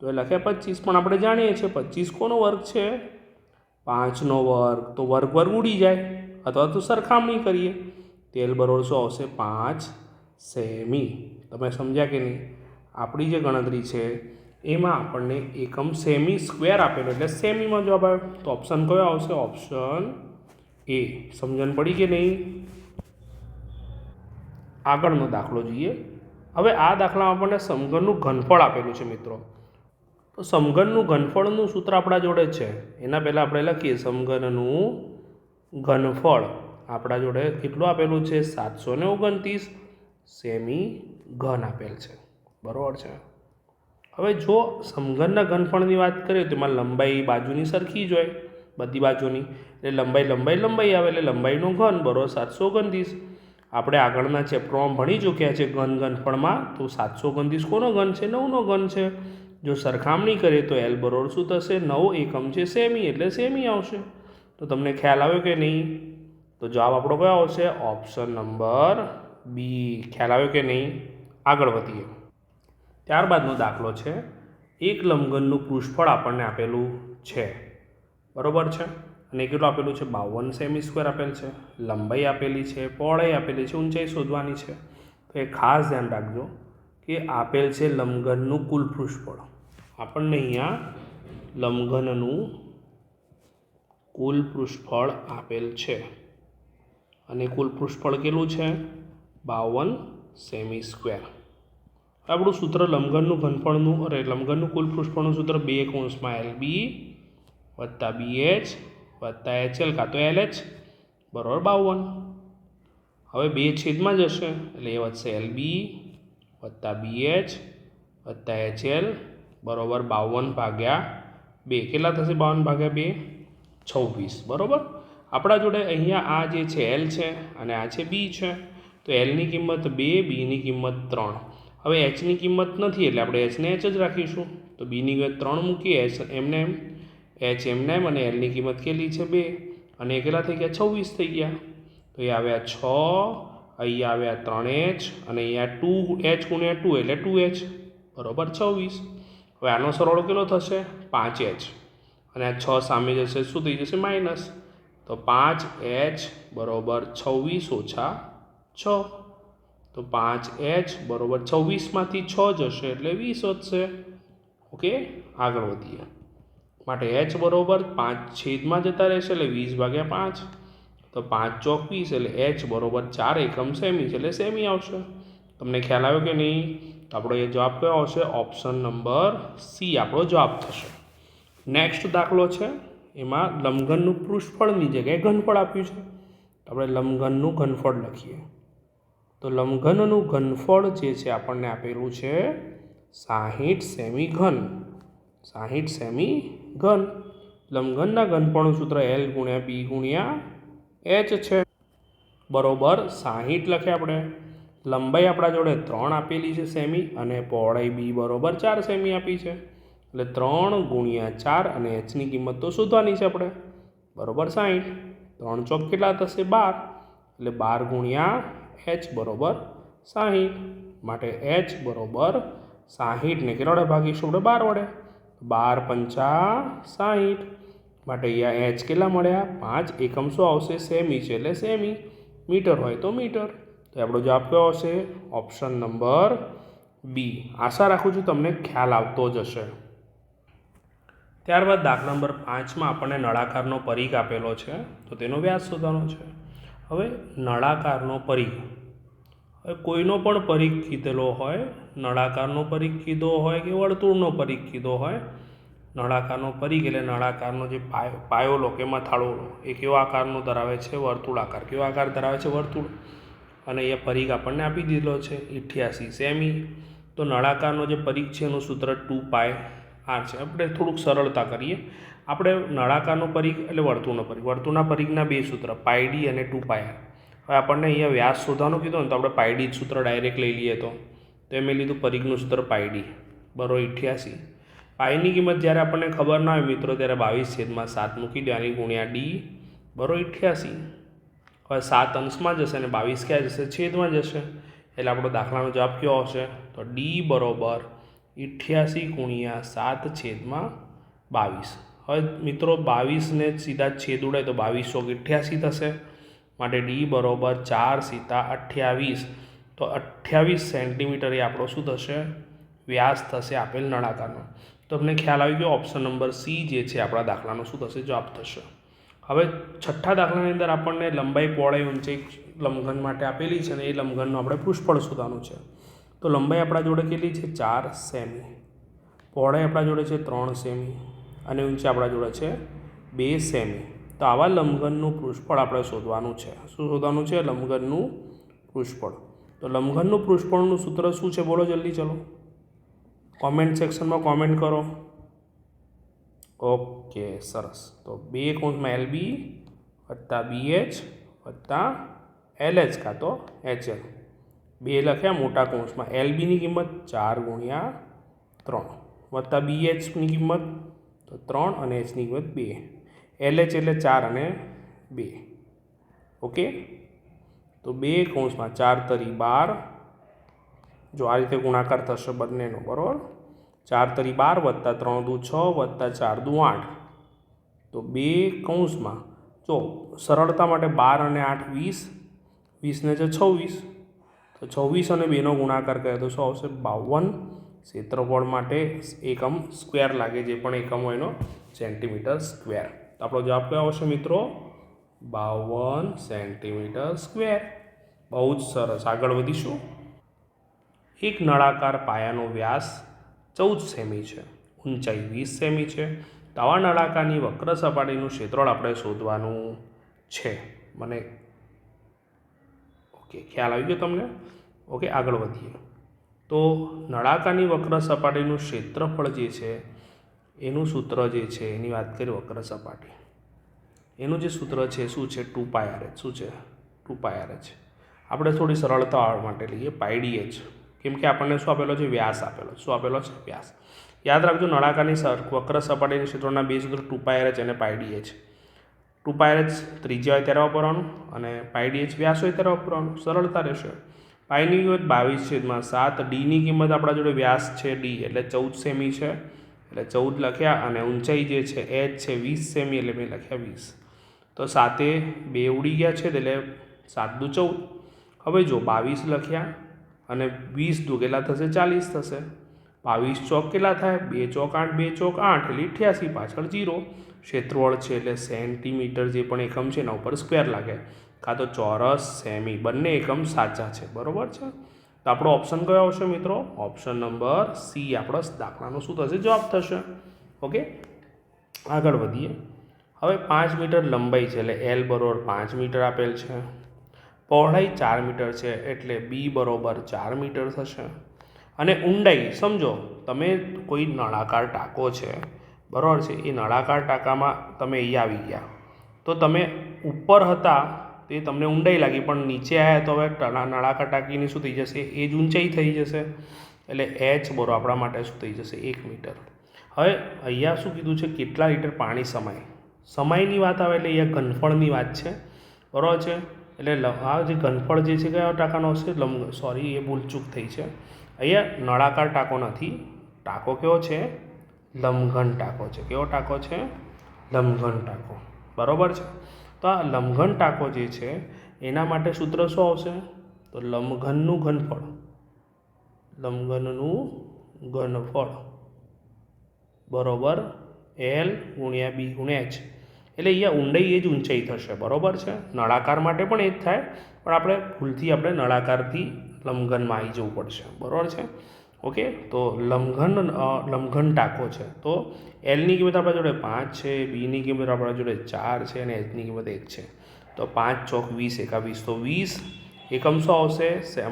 તો એ લખ્યા 25, પણ આપણે જાણીએ છીએ 25 કોનો વર્ગ છે? 5નો વર્ગ. તો વર્ગ ઉડી જાય, અથવા તો સરખામણી કરીએ. તેલ બરોબર શું આવશે? 5 સેમી. તમે સમજ્યા કે નહીં? આપણી જે ગણતરી છે એમાં આપણને એકમ સેમી સ્ક્વેર આપેલો, એટલે સેમીમાં જવાબ આવ્યો. તો ઓપ્શન કયો આવશે? Option A. સમજણ પડી કે નહીં? આગળનો દાખલો જોઈએ. હવે આ દાખલામાં આપણને સમઘનનું ઘનફળ આપેલું છે મિત્રો. તો સમઘનનું ઘનફળનું સૂત્ર આપણા જોડે છે. એના પહેલાં આપણે લખીએ સમઘનનું ઘનફળ આપણા જોડે કેટલું આપેલું છે? 729 સેમી ઘન આપેલ છે, બરાબર છે. હવે જો સમઘનના ઘનફળની વાત કરીએ તો એમાં લંબાઈ બાજુની સરખી જ હોય, બધી બાજુની, એટલે લંબાઈ આવે, એટલે લંબાઈનો ઘન બરાબર 729. આપણે આગળના ચેપ્ટરમાં ભણી ચૂક્યા છે ઘનફળમાં. તો 729 કોનો ઘન છે? 9નો ઘન છે. જો સરખામણી કરીએ તો l બરોબર શું થશે? 9 એકમ છે સેમી, એટલે સેમી આવશે. તો તમને ખ્યાલ આવ્યો કે નહીં? તો જવાબ આપણો કયો આવશે? Option number B. ખ્યાલ આવ્યો કે નહીં? આગળ વધીએ. ત્યારબાદનો દાખલો છે, એક લંબઘનનું પૃષ્ઠફળ આપણને આપેલું છે, બરાબર છે. અને કેટલું આપેલું છે? 52 સેમી સ્ક્વેર આપેલ છે. લંબાઈ આપેલી છે, પહોળાઈ આપેલી છે, ઊંચાઈ શોધવાની છે. તો એ ખાસ ધ્યાન રાખજો કે આપેલ છે લંબઘનનું કુલ પૃષ્ઠફળ. આપણને અહીંયા લંબઘનનું કુલ પૃષ્ઠફળ આપેલ છે, અને કુલ પૃષ્ઠફળ કેટલું છે? 52 સેમી સ્ક્વેર. આપણું સૂત્ર લંબઘનનું ઘનફળનું, લંબઘનનું કુલ પૃષ્ઠફળનું સૂત્ર 2 વત્તા BH વત્તા HL કાં તો LH બરાબર 52. હવે 2 છેદમાં જશે એટલે એ વધશે LB વત્તા BH વત્તા HL બરાબર 52/2. કેટલા થશે 52/2? 26, બરાબર. આપણા જોડે અહીંયા આ જે છે L છે અને આ છે B છે. તો Lની કિંમત 2, Bની કિંમત 3. હવે Hની કિંમત નથી એટલે આપણે Hને H જ રાખીશું. તો Bની કિંમત 3 મૂકીએ, H એમને એમ, H એમને એમ, અને Lની કિંમત કેટલી છે? 2, અને એ કેટલા થઈ ગયા? 26 થઈ ગયા. તો એ આવ્યા 6, અહીંયા આવ્યા 3H, અને અહીંયા 2H ગુણ્યા 2 એટલે 2H બરાબર 26. હવે આનો સરવાળો કેટલો થશે? 5H, અને આ 6 સામે જશે, શું થઈ જશે? માઇનસ. તો 5H બરાબર 26 ઓછા 6. તો 5H બરાબર 26માંથી 6 જશે એટલે 20 વધશે. ઓકે, આગળ વધીએ. માટે H બરાબર 5 છેદમાં જતા રહેશે એટલે 20/5. તો 5 ચોક 20 એટલે h બરોબર 4 એકમ સેમી છે, એટલે સેમી આવશે. તમને ખ્યાલ આવ્યો કે નહીં? તો આપણો એ જવાબ કયો આવશે? ઓપ્શન નંબર સી આપણો જવાબ થશે. નેક્સ્ટ દાખલો છે, એમાં લંબઘનનું પૃષ્ઠફળની જગ્યાએ ઘનફળ આપ્યું છે. તો આપણે લંબઘનનું ઘનફળ લખીએ. તો લંબઘનનું ઘનફળ જે છે આપણને આપેલું છે 60 સેમી ઘન. 60 સેમી ઘન. લંબઘનના ઘનફળનું સૂત્ર L ગુણ્યા B ગુણ્યા h છે, બરોબર 60 લખે આપણે. લંબાઈ આપણા જોડે 3 આપેલી છે સેમી, અને પહોળાઈ B બરોબર 4 સેમી આપી છે, એટલે 3 ગુણ્યા 4 અને hની કિંમત તો શોધવાની છે આપણે, બરોબર 60. 3 ચોક કેટલા થશે? 12, એટલે 12 ગુણ્યા h બરોબર 60. માટે h બરોબર 60 ને કેટલા વડે ભાગીશું આપણે? 12 વડે. 12 પંચા 60. માટે અહીંયા h કેટલા મળ્યા? 5 એકમ શું આવશે? સેમી છે, એટલે સેમી. મીટર હોય તો મીટર. તો આપણો જવાબ કયો હશે? ઓપ્શન નંબર બી. આશા રાખું છું તમને ખ્યાલ આવતો જ હશે. ત્યારબાદ દાખલા નંબર 5માં આપણને નળાકારનો પરિઘ આપેલો છે, તો તેનો વ્યાસ શોધવાનો છે. હવે નળાકારનો પરિઘ, હવે કોઈનો પણ પરિઘ કીધેલો હોય, નળાકારનો પરિઘ કીધો હોય કે વર્તુળનો પરિઘ કીધો હોય. નળાકારનો પરિઘ એટલે નળાકારનો જે પાયો લો કે મથાળો લો, એ કેવો આકારનો ધરાવે છે? વર્તુળાકાર. કેવો આકાર ધરાવે છે? વર્તુળ. અને એ પરિઘ આપણને આપી દીધેલો છે 88 સેમી. તો નળાકારનો જે પરિઘ છે એનું સૂત્ર 2πr છે. આપણે થોડુંક સરળતા કરીએ. આપણે નળાકારનો પરિઘ એટલે વર્તુળનો પરિઘ, વર્તુળના પરિઘના બે સૂત્ર πd અને 2πr. હવે આપણને અહીંયા વ્યાસ શોધવાનું કીધું ને, તો આપણે πd જ સૂત્ર ડાયરેક્ટ લઈ લઈએ. તો મેં લીધું પરિઘનું સૂત્ર πd બરોબર 88. પાઈની કિંમત જ્યારે આપણને ખબર ના હોય મિત્રો, ત્યારે 22/7 મૂકી દેવાની ગુણ્યા d બરોબર 88. હવે 7 અંશમાં જશે અને 22 ક્યાં જશે? છેદમાં જશે. એટલે આપણો દાખલાનો જવાબ કયો આવશે? તો ડી બરોબર 88 ગુણ્યા 7/22. હવે મિત્રો 22ને સીધા છેદ ઉડાય તો 22 ચોક 88 થશે. માટે ડી બરોબર 4 સીધા 28. તો 28 સેન્ટીમીટર એ આપણો શું થશે? વ્યાસ થશે આપેલ નળાકારનો. તો તમને ખ્યાલ આવી ગયો. ઓપ્શન નંબર સી જે છે આપણા દાખલાનો શું થશે? જવાબ થશે. હવે છઠ્ઠા દાખલાની અંદર આપણને લંબાઈ, પહોળાઈ, ઊંચાઈ લંબઘન માટે આપેલી છે, ને એ લંબઘનનું આપણે પૃષ્ઠફળ શોધવાનું છે. તો લંબાઈ આપણા જોડે કેટલી છે? 4 સેમી. પહોળાઈ આપણા જોડે છે 3 સેમી, અને ઊંચાઈ આપણા જોડે છે 2 સેમી. તો આવા લંબઘનનું પૃષ્ઠફળ આપણે શોધવાનું છે. શું શોધવાનું છે? લંબઘનનું પૃષ્ઠફળ. તો લંબઘનનું પૃષ્ઠફળનું સૂત્ર શું છે? બોલો જલ્દી, ચલો કોમેન્ટ સેક્શનમાં કોમેન્ટ કરો. ઓકે, સરસ. તો 2 LB વત્તા BH વત્તા LH કાં તો HL. 2 લખ્યા મોટા કૌંસમાં. LBની કિંમત 4 ગુણ્યા 3 વત્તા BHની કિંમત તો 3 અને Hની કિંમત 2. LH એટલે 4 અને 2. ઓકે, તો 2 4 તરી 12. જો આ રીતે ગુણાકાર થશે બંનેનો, બરાબર. 4 તરી 12 વત્તા 3 દુ 6 વત્તા 4 દુ 8. તો 2 જો સરળતા માટે 12 અને 8 20, 20 ને છે 26. તો 26 અને 2નો ગુણાકાર કરે તો શું આવશે? 52. ક્ષેત્રફળ માટે એકમ સ્ક્વેર લાગે, જે પણ એકમ હોય એનો સેન્ટીમીટર સ્ક્વેર. તો આપણો જવાબ કયો આવશે મિત્રો? 52 સેન્ટીમીટર સ્ક્વેર. બહુ જ સરસ. આગળ વધીશું. એક નળાકાર પાયાનો વ્યાસ 14 સેમી છે, ઊંચાઈ 20 સેમી છે. તો આવા નળાકારની વક્ર સપાટીનું ક્ષેત્રફળ આપણે શોધવાનું છે. મને ઓકે, ખ્યાલ આવી ગયો તમને? ઓકે, આગળ વધીએ. તો નળાકારની વક્ર સપાટીનું ક્ષેત્રફળ જે છે એનું સૂત્ર જે છે, એની વાત કરીએ વક્ર સપાટી, એનું જે સૂત્ર છે શું છે? 2πrh. શું છે? 2πrh. આપણે થોડી સરળતા માટે લઈએ πdh, કેમ કે આપણને શું આપેલો છે? વ્યાસ આપેલો. શું આપેલો છે? વ્યાસ. યાદ રાખજો, નળાકારની વક્ર સપાટીના ક્ષેત્રના બે સૂત્ર 2πrh અને πdh. 2πrh ત્રિજ્યા હોય ત્યારે વાપરવાનું, અને πdh વ્યાસ હોય ત્યારે વાપરવાનું. સરળતા રહેશે. પાઈની કિંમત 22/7. ડીની કિંમત આપણા જોડે વ્યાસ છે d એટલે 14 સેમી છે, એટલે 14 લખ્યા. અને ઊંચાઈ જે છે h છે 20 સેમી, એટલે મેં લખ્યા 20. તો 7 2 ઉડી ગયા છે, એટલે 7 દુ 14. હવે જો 22 લખ્યા અને 20 દુ કેટલા થશે? 40 થશે. 22 ચોક કેટલા થાય? 2 ચોક 8, 2 ચોક 8 એટલે 88, પાછળ 0. ક્ષેત્રફળ છે એટલે સેન્ટીમીટર જે પણ એકમ છે એના ઉપર સ્ક્વેર લાગે, કાં તો ચોરસ, સેમી, બંને એકમ સાચા છે. બરાબર છે. તો આપણો ઓપ્શન કયો આવશે મિત્રો? ઓપ્શન નંબર સી આપણો દાખલાનો શું થશે? જવાબ થશે. ઓકે, આગળ વધીએ. હવે 5 મીટર લંબાઈ છે એટલે એલ બરાબર 5 મીટર આપેલ છે. પહોળાઈ 4 મીટર છે એટલે બી બરાબર 4 મીટર થશે. અને ઊંડાઈ સમજો, તમે કોઈ નળાકાર ટાંકો છે, બરાબર છે, એ નળાકાર ટાંકામાં તમે અહીંયા આવી ગયા, તો તમે ઉપર હતા તો એ તમને ઊંડાઈ લાગી, પણ નીચે આવ્યા તો હવે નળાકાર ટાંકીની શું થઈ જશે? એ જ ઊંચાઈ થઈ જશે. એટલે એચ બરાબર આપણા માટે શું થઈ જશે? 1 મીટર. હવે અહીંયા શું કીધું છે? કેટલા લીટર પાણી સમાય? સમયની વાત આવે એટલે અહીંયા ઘનફળની વાત છે. બરાબર છે. એટલે આ જે ઘનફળ જે છે કયા ટાંકાનો હશે? સોરી, એ ભૂલચૂક થઈ છે. અહીંયા નળાકાર ટાંકો નથી, ટાંકો કેવો છે? લંબઘન ટાંકો છે. કેવો ટાંકો છે? લંબઘન ટાંકો. બરાબર છે. તો આ લંબઘન ટાંકો જે છે એના માટે સૂત્ર શું આવશે? તો લંબઘનનું ઘનફળ, લંબઘનનું ઘનફળ બરાબર એલ ગુણ્યા બી ગુણ્યા એચ. એટલે અહીંયા ઊંડાઈ એ જ ઊંચાઈ થશે. બરાબર છે. નળાકાર માટે પણ એ જ થાય, પણ આપણે ભૂલથી આપણે નળાકારથી લંબઘનમાં આવી જવું પડશે. બરાબર છે. ઓકે, તો લંબઘન ટાંકો છે. તો એલની કિંમત આપણા જોડે 5 છે, બીની કિંમત આપણા જોડે 4 છે અને એચની કિંમત 1 છે. તો 5 ચોક 20 એકા 20, તો 20 એકમ શું આવશે?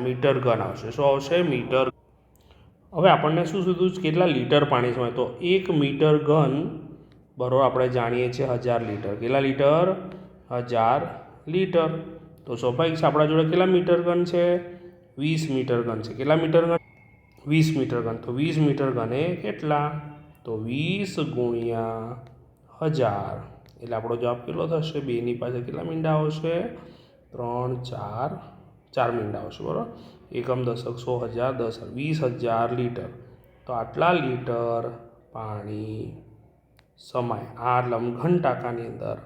મીટર ઘન આવશે. શું આવશે? મીટર. હવે આપણને શું કીધું? કેટલા લીટર પાણી સમાય? તો 1 મીટર ઘન બરાબર આપણે જાણીએ છીએ 1000 લીટર. કેટલા લીટર? 1000 લીટર. તો સ્વાભાવિક છે આપણા જોડે કેટલા મીટર ઘન છે? 20 મીટર ઘન છે. કેટલા મીટર ઘન? 20 મીટર ઘન. તો 20 મીટર ઘન એ કેટલા? તો 20 ગુણ્યા 1000 એટલે આપણો જવાબ કેટલો થશે? 2ની પાસે કેટલા મીંડા આવશે? 3, 4 મીંડા આવશે. બરાબર. એકમ દશક 100 1000 10 20,000 લીટર. તો આટલા લીટર પાણી સમાય આ લંબઘન ટાંકાની અંદર.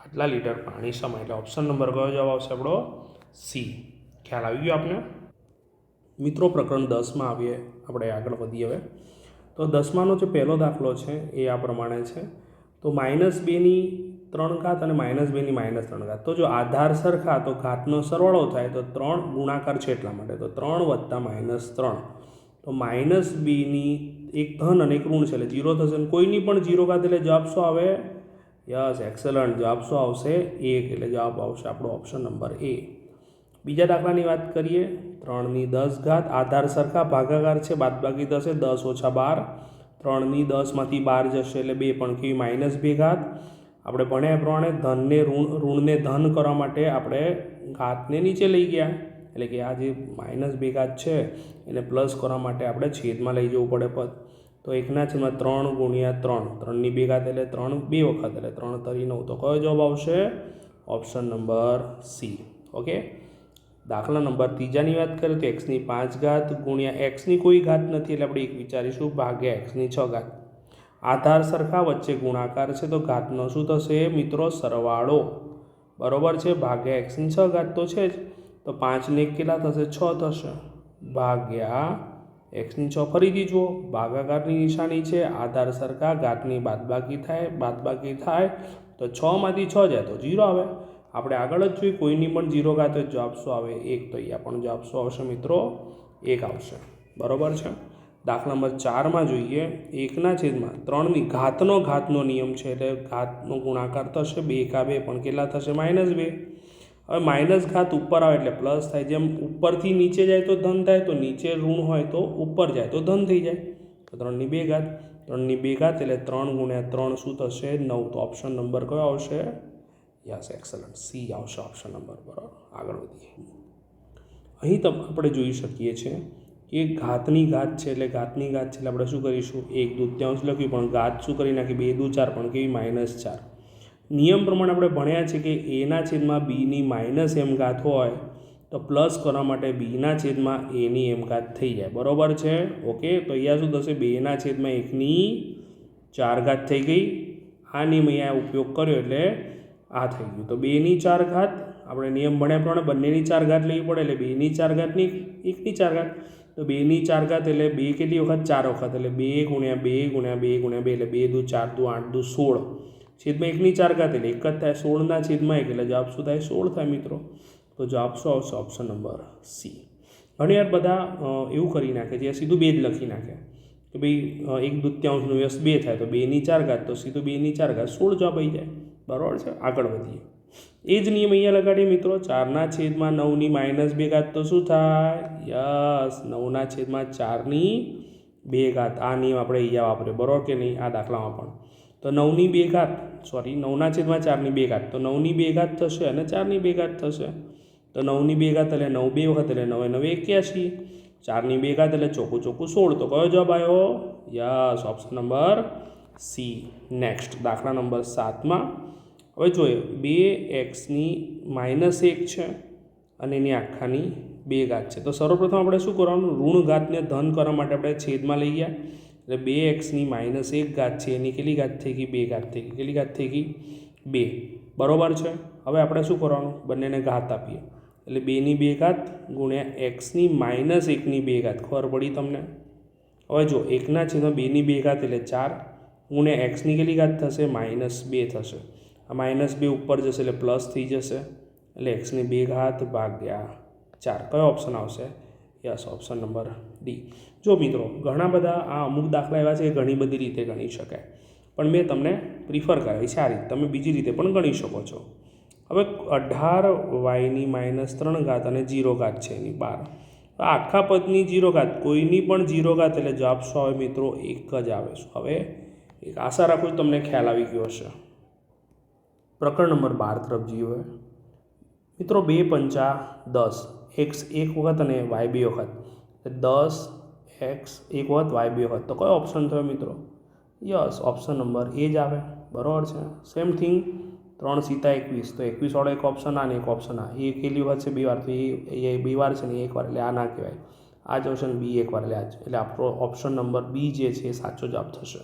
આટલા લીટર પાણી સમાય. એટલે ઓપ્શન નંબર કયો જવાબ આવશે આપણો? સી. ખ્યાલ આવી ગયો આપને? મિત્રો, પ્રકરણ 10માં આવીએ, આપણે આગળ વધીએ હવે. તો 10માનો જે પહેલો દાખલો છે એ આ પ્રમાણે છે. તો -2ની 3 ઘાત અને -2ની -3 ઘાત. તો જો આધાર સરખા તો ઘાતનો સરવાળો થાય, તો 3 ગુણાકાર છે એટલા માટે. તો 3 વત્તા -3. તો -2ની એક ધન અને એક ઋણ છે એટલે 0 થશે. અને કોઈની પણ 0 ઘાત એટલે જવાબ શું આવે? Yes, excellent. જવાબ શું આવશે? 1. એટલે જવાબ આવશે આપણો ઓપ્શન નંબર એ. બીજા દાખલાની વાત કરીએ. 3ની 10 ઘાત. આધાર સરખા, ભાગાકાર છે, બાદબાકી થશે. 10 ઓછા 12. 3ની 10માંથી 12 જશે એટલે 2, પણ કેવી? -2 ઘાત. આપણે ભણ્યા પ્રમાણે ધનને ઋણને ધન કરવા માટે આપણે ઘાતને નીચે લઈ ગયા, એટલે કે આ જે -2 ઘાત છે એને પ્લસ કરવા માટે આપણે છેદમાં લઈ જવું પડે પદ. તો 1/3 ગુણ્યા 3. 3ની 2 ઘાત એટલે 3 2 વખત એટલે 3 તરી 9. તો કયો જવાબ આવશે? Option number C. ઓકે, દાખલા નંબર 3ની વાત કરીએ તો એક્સની 5 ઘાત ગુણ્યા એક્સની કોઈ ઘાત નથી એટલે આપણે 1 વિચારીશું, ભાગ્યા એક્સની 6 ઘાત. આધાર સરખા, વચ્ચે ગુણાકાર છે, તો ઘાતનો શું થશે મિત્રો? સરવાળો. બરાબર છે. ભાગ્યા એક્સની 6 ઘાત તો છે જ. તો 5 ને 1 કેટલા થશે? 6 થશે. ભાગ્યા એક્સની 6. ફરીથી જુઓ, ભાગાકારની નિશાની છે, આધાર સરખા, ઘાતની બાદબાકી થાય તો 6માંથી 6 જાય તો 0 આવે. આપણે આગળ જ જોઈએ, કોઈની પણ 0 ઘાત હોય જવાબ શું આવે? 1. તો અહીંયા પણ જવાબ શું આવશે મિત્રો? 1 આવશે. બરાબર છે. દાખલા નંબર 4માં જોઈએ. 1/3ની ઘાતનો નિયમ છે એટલે ઘાતનો ગુણાકાર થશે. 2 એકા 2, પણ કેટલા થશે? -2. હવે માઇનસ ઘાત ઉપર આવે એટલે પ્લસ થાય. જેમ ઉપરથી નીચે જાય તો ધન થાય, તો નીચે ઋણ હોય તો ઉપર જાય તો ધન થઈ જાય. તો 3ની 2 ઘાત. 3ની 2 ઘાત એટલે 3 ગુણ્યા 3 શું થશે? 9. તો ઓપ્શન નંબર કયો આવશે? Yes, excellent. સી આવશે ઓપ્શન નંબર. બરાબર. આગળ વધીએ. અહીં આપણે જોઈ શકીએ છીએ કે ઘાતની ઘાત છે એટલે આપણે શું કરીશું? 1/2 લખ્યું, પણ ઘાત શું કરી નાખી? 2 × 4, પણ કેવી? -4. નિયમ પ્રમાણે આપણે ભણ્યા છે કે એના છેદમાં બીની -m ઘાત હોય તો પ્લસ કરવા માટે બીના છેદમાં એની m ઘાત થઈ જાય. બરાબર છે. ઓકે, તો અહીંયા શું થશે? 2/1/4 ઘાત થઈ ગઈ. આ નિયમ અહીંયા ઉપયોગ કર્યો એટલે આ થઈ ગયું. તો 2/4 ઘાત આપણે નિયમ ભણ્યા પ્રમાણે બંનેની 4 ઘાત લેવી પડે એટલે 2/4 ઘાતની 1/4 ઘાત. તો 2ની 4 ઘાત એટલે 2 કેટલી વખત 4 વખત એટલે 2 ગુણ્યા 2 ગુણ્યા 2 ગુણ્યા 2 એટલે 2 દુ 4 દુ 8 દુ 16 છેદમાં 1ની 4 ઘાત એટલે 1 જ થાય 16ના છેદમાં 1 એટલે જવાબ શું થાય 16 થાય મિત્રો. તો જવાબ શું આવશે ઓપ્શન નંબર સી. ઘણી વાર બધા એવું કરી નાખે છે સીધું 2 જ લખી નાખે કે ભાઈ 1/2 વ્યસ્ત 2 થાય તો 2ની 4 ઘાત તો સીધું 2ની 4 ઘાત 16 જવાબ આવી જાય. બરાબર છે. આગળ વધીએ. એ જ નિયમ અહીંયા લગાડીએ મિત્રો. 4ના છેદમાં 9ની -2 ઘાત તો શું થાય? યસ 9ના છેદમાં 4ની 2 ઘાત. આ નિયમ આપણે અહીંયા વાપર્યો બરાબર કે નહીં આ દાખલામાં પણ. તો 9ની 2 ઘાત 9ના છેદમાં 4ની 2 ઘાત તો 9ની 2 ઘાત થશે અને 4ની 2 ઘાત થશે. તો 9ની 2 ઘાત એટલે 9 2 વખત એટલે 9 9 81. 4ની 2 ઘાત એટલે ચોખ્ખું 16. તો કયો જવાબ આવ્યો? Yes option number C. Next દાખલા નંબર 7માં હવે જોઈએ 2xની -1 છે અને એની આખાની 2 ઘાત છે. તો સર્વપ્રથમ આપણે શું કરવાનું? ઋણ ઘાતને ધન કરવા માટે આપણે છેદમાં લઈ ગયા એટલે 2xની -1 ઘાત છે એની કેટલી ઘાત થઈ ગઈ? 2 ઘાત થઈ ગઈ. કેટલી ઘાત થઈ ગઈ? 2. બરાબર છે. હવે આપણે શું કરવાનું? બંનેને ઘાત આપીએ એટલે 2ની 2 ઘાત ગુણ્યા xની -1ની 2 ઘાત. ખબર પડી તમને? હવે જો 1ના છેદમાં 2ની 2 ઘાત એટલે 4 ગુણ્યા xની કેટલી ઘાત થશે? -2 થશે. આ -2 ઉપર જશે એટલે પ્લસ થઈ જશે એટલે xની 2 ઘાત ભાગ્યા 4. કયો ઓપ્શન આવશે? Yes option number D. જો મિત્રો ઘણા બધા આ અમુક દાખલા એવા છે કે ઘણી બધી રીતે ગણી શકાય પણ મેં તમને પ્રિફર કરાવી છે આ રીતે. તમે બીજી રીતે પણ ગણી શકો છો. હવે 18y ની -3 ઘાત અને 0 ઘાત છે એની 12. આખા પદની 0 ઘાત કોઈની પણ 0 ઘાત એટલે જવાબ શું આવે મિત્રો? 1 જ આવે. શું હવે એક આશા રાખું છું તમને ખ્યાલ આવી ગયો હશે. પ્રકરણ નંબર 12 તરફ જઈએ મિત્રો. 2 પંચા 10 x 1 વખત અને y 2 વખત 10 x 1 વખત y 2 વખત. તો કયો ઓપ્શન થયો મિત્રો? યસ ઓપ્શન નંબર એ જ આવે. બરાબર છે. સેમ થિંગ 3 સીતા 21 તો 21 વાળો એક ઓપ્શન આ ને એક ઓપ્શન આ. એ કેટલી વખત છે? 2 વાર. તો એ 2 વાર છે ને 1 વાર એટલે આ ના કહેવાય. આ જ ઓપ્શન બી 1 વાર એટલે આ જ. એટલે આપણો ઓપ્શન નંબર બી જે છે એ સાચો જવાબ થશે.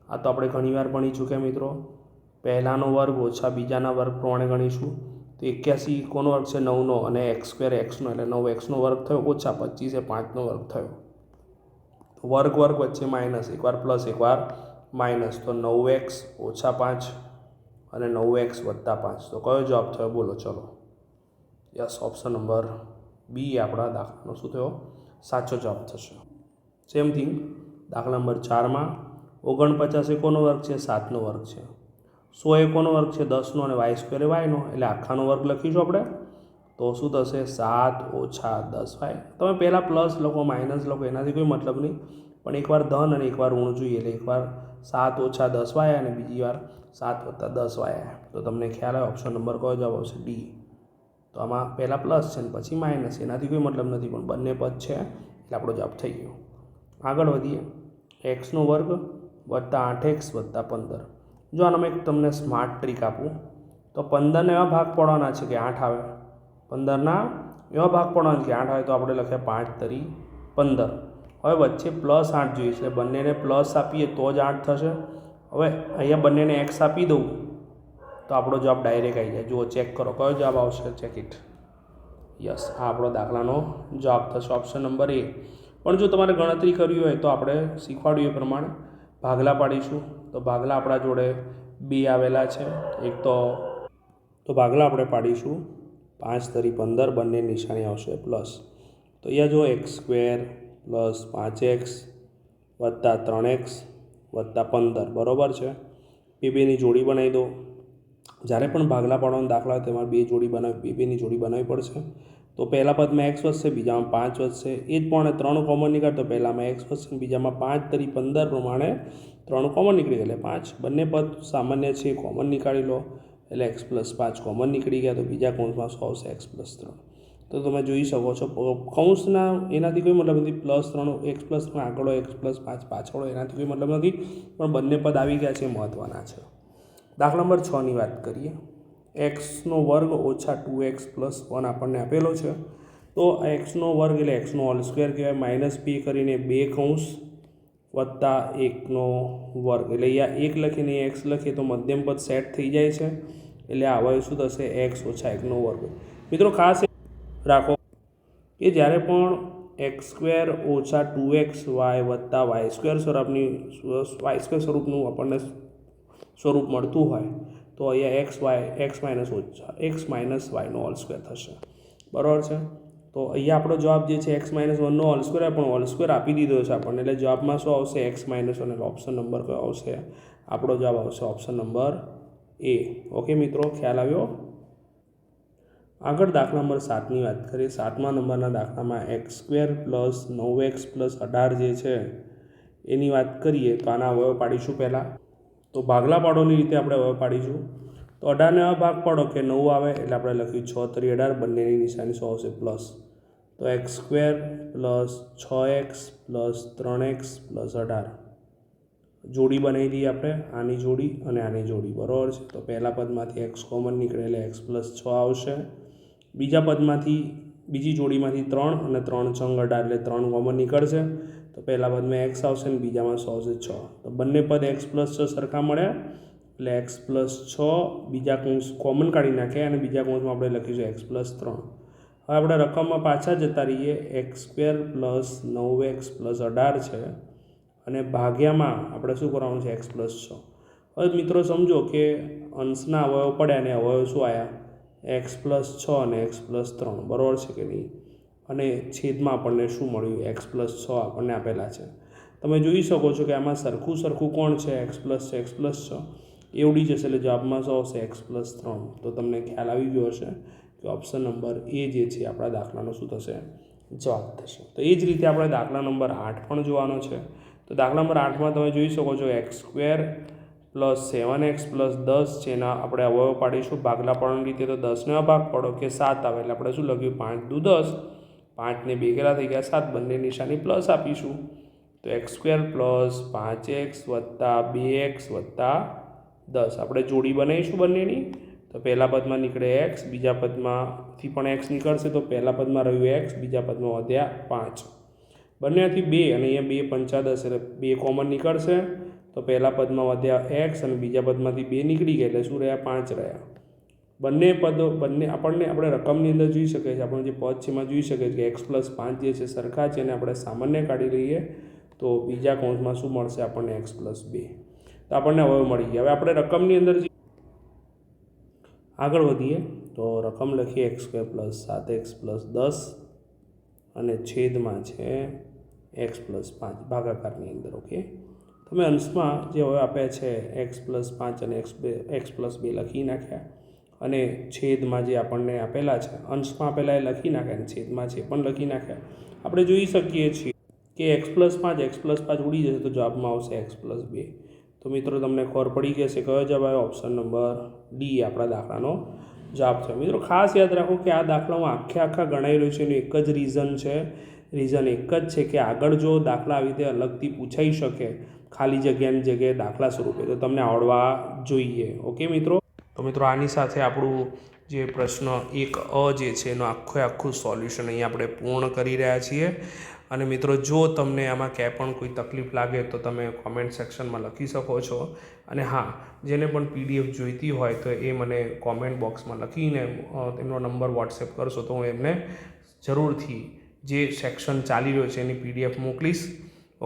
આ તો આપણે ઘણીવાર ભણી ચૂક્યા મિત્રો. પહેલાનો વર્ગ ઓછા બીજાના વર્ગ પ્રમાણે ગણીશું તો 81 કોનો વર્ગ છે? 9નો અને x² xનો એટલે 9x નો વર્ગ થયો ઓછા 25 એ 5નો વર્ગ થયો. વર્ગ વચ્ચે માઇનસ એકવાર પ્લસ એકવાર માઇનસ તો 9x ઓછા 5 અને 9x વત્તા 5. તો કયો જવાબ થયો બોલો? ચલો યસ ઓપ્શન નંબર બી આપણા દાખલાનો શું થયો? સાચો જવાબ થશે. સેમ થિંગ દાખલા નંબર 4માં 49 એ કોનો વર્ગ છે? 7નો વર્ગ છે. 100 એ કોનો વર્ગ છે? 10નો અને y² એ yનો એટલે આખાનો વર્ગ લખીશું આપણે. તો શું થશે? 7 ઓછા 10y. તમે પહેલાં પ્લસ લખો માઇનસ લખો એનાથી કોઈ મતલબ નહીં પણ એકવાર ધન અને એકવાર ઋણ જોઈએ એટલે એકવાર 7 ઓછા 10y અને બીજી વાર 7 વત્તા 10y. તો તમને ખ્યાલ આવે ઓપ્શન નંબર કયો જવાબ આવશે? ડી. તો આમાં પહેલાં પ્લસ છે ને પછી માઇનસ એનાથી કોઈ મતલબ નથી પણ બંને પદ છે એટલે આપણો જવાબ થઈ ગયો. આગળ વધીએ. xનો વર્ગ વત્તા 8x વત્તા 15. જો આનામાં એક તમને સ્માર્ટ ટ્રીક આપું તો 15ના એવા ભાગ પાડવાના છે કે 8 આવે. 15ના એવા ભાગ પાડવાના છે કે 8 આવે તો આપણે લખ્યા 5 તરી 15. હવે વચ્ચે +8 જોઈએ એટલે બંનેને પ્લસ આપીએ તો જ 8 થશે. હવે અહીંયા બંનેને x આપી દઉં તો આપણો જવાબ ડાયરેક્ટ આવી જાય. જુઓ ચેક કરો કયો જવાબ આવશે? Check it. યસ આ આપણો દાખલાનો જવાબ થશે ઓપ્શન નંબર એ. પણ જો તમારે ગણતરી કરવી હોય તો આપણે શીખવાડ્યું એ પ્રમાણે ભાગલા પાડીશું. તો ભાગલા આપણા જોડે 2 આવેલા છે. એક તો ભાગલા આપણે પાડીશું 5 તરી 15 બંને નિશાની આવશે પ્લસ. તો અહીંયા જો x² પ્લસ 5x વત્તા 3x વત્તા 15 બરાબર છે. બેની જોડી બનાવી દો. જ્યારે પણ ભાગલા પાડવાનો દાખલા હોય તેમાં બે બેની જોડી બનાવવી પડશે. તો પહેલા પદમાં x વધશે બીજામાં 5 વધશે. એ જ પ્રમાણે 3 કોમન નીકળે તો પહેલામાં x વધશે બીજામાં 5 તરી 15 પ્રમાણે 3 કોમન નીકળી ગયા એટલે 5. બંને પદ સામાન્ય છે કોમન નીકાળી લો એટલે x + 5 કોમન નીકળી ગયા તો બીજા કૌંસમાં શું આવશે? x + 3. તો તમે જોઈ શકો છો કૌંસના એનાથી કોઈ મતલબ નથી. +3 x + 3 આગળ x + 5 પાછળ એનાથી કોઈ મતલબ નથી પણ બંને પદ આવી ગયા છે મહત્ત્વના છે. દાખલા નંબર 6ની વાત કરીએ. xનો વર્ગ ઓછા 2x + 1 આપણને આપેલો છે. તો xનો વર્ગ એટલે xનો હોલ સ્ક્વેર કહેવાય. -2 કરીને 2 કૌંસ વત્તા 1નો વર્ગ એટલે અહીંયા 1 લખીને x લખીએ તો મધ્યમ પદ સેટ થઈ જાય છે એટલે આવે શું થશે? x - 1નો વર્ગ. મિત્રો ખાસ રાખો કે જ્યારે પણ x² ઓછા 2xy વત્તા y² સ્વરૂપનું આપણને સ્વરૂપ મળતું હોય તો અહીંયા x માઇનસ વાયનો હોલ સ્ક્વેર થશે, બરાબર છે. તો અહીંયા આપણો જવાબ જે છે x-1નો હોલ સ્ક્વેર પણ હોલ સ્ક્વેર આપી દીધો છે આપણને, એટલે જવાબમાં શું આવશે x-1, એટલે ઓપ્શન નંબર કયો આવશે? આપણો જવાબ આવશે ઓપ્શન નંબર એ. ઓકે મિત્રો, ખ્યાલ આવ્યો? આગળ દાખલા નંબર 7ની વાત કરીએ. 7મા નંબરના દાખલામાં x² + 9x + 18 જે છે એની વાત કરીએ તો આના અવયવ પાડીશું. પહેલાં તો ભાગલા પાડોની રીતે આપણે અવયવ પાડીશું. તો 18ને આ ભાગ પાડો કે 9 આવે એટલે આપણે લખ્યું 6 × 3 = 18, બંનેની નિશાની શું આવશે? પ્લસ. તો x² + 6x + 3x + 18 જોડી બનાવી દઈએ આપણે, આની જોડી અને આની જોડી, બરાબર છે. તો પહેલા પદમાંથી x કોમન નીકળે એટલે x + 6 આવશે. બીજા પદમાંથી બીજી જોડીમાંથી 3 અને 3 × 18 એટલે 3 કોમન નીકળશે. તો પહેલા પદમાં x આવશે અને બીજામાં શું આવશે? 6. તો બંને પદ x + 6 સરખા મળ્યા એટલે x + 6 બીજા કૌંસ કોમન કાઢી નાખ્યા અને બીજા કૌંસમાં આપણે લખીશું x + 3. હવે આપણે રકમમાં પાછા જતા રહીએ. x² + 9x + 18 છે અને ભાગ્યામાં આપણે શું કરવાનું છે? x + 6. હવે મિત્રો સમજો કે અંશના અવયવ પડ્યા અને અવયવ શું આવ્યા? x + 6 અને x + 3, બરાબર છે કે નહીં? અને છેદમાં આપણને શું મળ્યું? x + 6 આપણને આપેલા છે. તમે જોઈ શકો છો કે આમાં સરખું કોણ છે? x + 6, x + 6 એવડી જશે એટલે જવાબમાં શું આવશે? x + 3. તો તમને ખ્યાલ આવી ગયો હશે કે ઓપ્શન નંબર એ જે છે આપણા દાખલાનો શું થશે? જવાબ થશે. તો એ જ રીતે આપણે દાખલા નંબર 8 પણ જોવાનો છે. તો દાખલા નંબર 8માં તમે જોઈ શકો છો x² + 7x + 10 છે, એના આપણે અવયવ પાડીશું ભાગલા પાડવાની રીતે. તો 10ને ભાગ પાડો કે 7 આવે એટલે આપણે શું લખ્યું? 5 × 10, 5 ને 2 કેટલા થઈ ગયા? 7, બંને નિશાની પ્લસ આપીશું. તો x² + 5x + 2x + 10 આપણે જોડી બનાવીશું બંનેની. તો પહેલા પદમાં નીકળે x, બીજા પદમાંથી પણ x નીકળશે. તો પહેલા પદમાં રહ્યું x, બીજા પદમાં વધ્યા 5, બંનેથી 2 અને અહીંયા 2 × 5 = 10 એટલે 2 કોમન નીકળશે. તો પહેલા પદમાં વધ્યા x અને બીજા પદમાંથી 2 નીકળી ગયા એટલે શું રહ્યા? 5 રહ્યા. બંને આપણે રકમની અંદર જોઈ શકીએ છીએ, આપણે જે પદ છે એમાં જોઈ શકીએ છીએ કે x + 5 જે છે સરખા છે અને આપણે સામાન્ય કાઢી લઈએ તો બીજા કૌંસમાં શું મળશે આપણને? x + 2. તો આપણને અવયવ મળી ગયા. હવે આપણે રકમની અંદર આગળ વધીએ તો રકમ લખીએ x² + 7x + 10 અને છેદમાં છે x + 5 ભાગાકારની અંદર. ઓકે, તમે અંશમાં જે હવે આપ્યા છે x + 5 અને x + 2 લખી નાખ્યા અને છેદમાં જે આપણને આપેલા છે અંશમાં આપેલા એ લખી નાખ્યા અને છેદમાં છે પણ લખી નાખ્યા. આપણે જોઈ શકીએ છીએ કે x + 5 ઉડી જશે તો જવાબમાં આવશે x + 2. તો મિત્રો તમને ખબર પડી ગઈ હશે કયો જવાબ આવ્યો? ઓપ્શન નંબર ડી આપણા દાખલાનો જવાબ છે. મિત્રો ખાસ યાદ રાખો કે આ દાખલામાં આખા ગણાઈ રહ્યું છે એનું એક જ રીઝન છે. રીઝન એક જ છે કે આગળ જો દાખલા આવી રીતે અલગથી પૂછાઈ શકે ખાલી જગ્યાની જગ્યાએ દાખલા સ્વરૂપે તો તમને આવડવા જોઈએ. ઓકે મિત્રો, તો મિત્રો આની સાથે આપણું જે પ્રશ્ન 1A જે છે એનું આખું સોલ્યુશન અહીંયા આપણે પૂર્ણ કરી રહ્યા છીએ. અને મિત્રો જો તમને આમાં ક્યાંય પણ કોઈ તકલીફ લાગે તો તમે કોમેન્ટ સેક્શનમાં લખી શકો છો. અને હા, જેને પણ PDF જોઈતી હોય તો એ મને કોમેન્ટ બોક્સમાં લખીને તેમનો નંબર વોટ્સએપ કરશો તો હું એમને જરૂરથી જે સેક્શન ચાલી રહ્યો છે એની PDF મોકલીશ.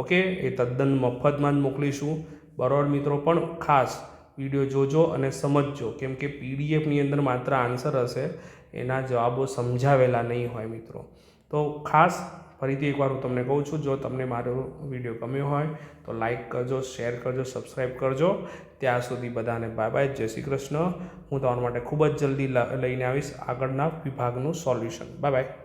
ઓકે, એ તદ્દન મફતમાં જ મોકલીશું. બરાબર મિત્રો, પણ ખાસ વિડીયો જોજો અને સમજજો, કેમ કે PDFની અંદર માત્ર આન્સર હશે, એના જવાબો સમજાવેલા નહીં હોય મિત્રો. તો ખાસ ફરીથી એકવાર હું તમને કહું છું, જો તમને મારો વિડીયો ગમ્યો હોય તો લાઈક કરજો, શેર કરજો, સબસ્ક્રાઈબ કરજો. ત્યાં સુધી બધાને બાય બાય, જય શ્રી કૃષ્ણ. હું તમારા માટે ખૂબ જ જલ્દી લઈને આવીશ આગળના વિભાગનું સોલ્યુશન. Bye bye.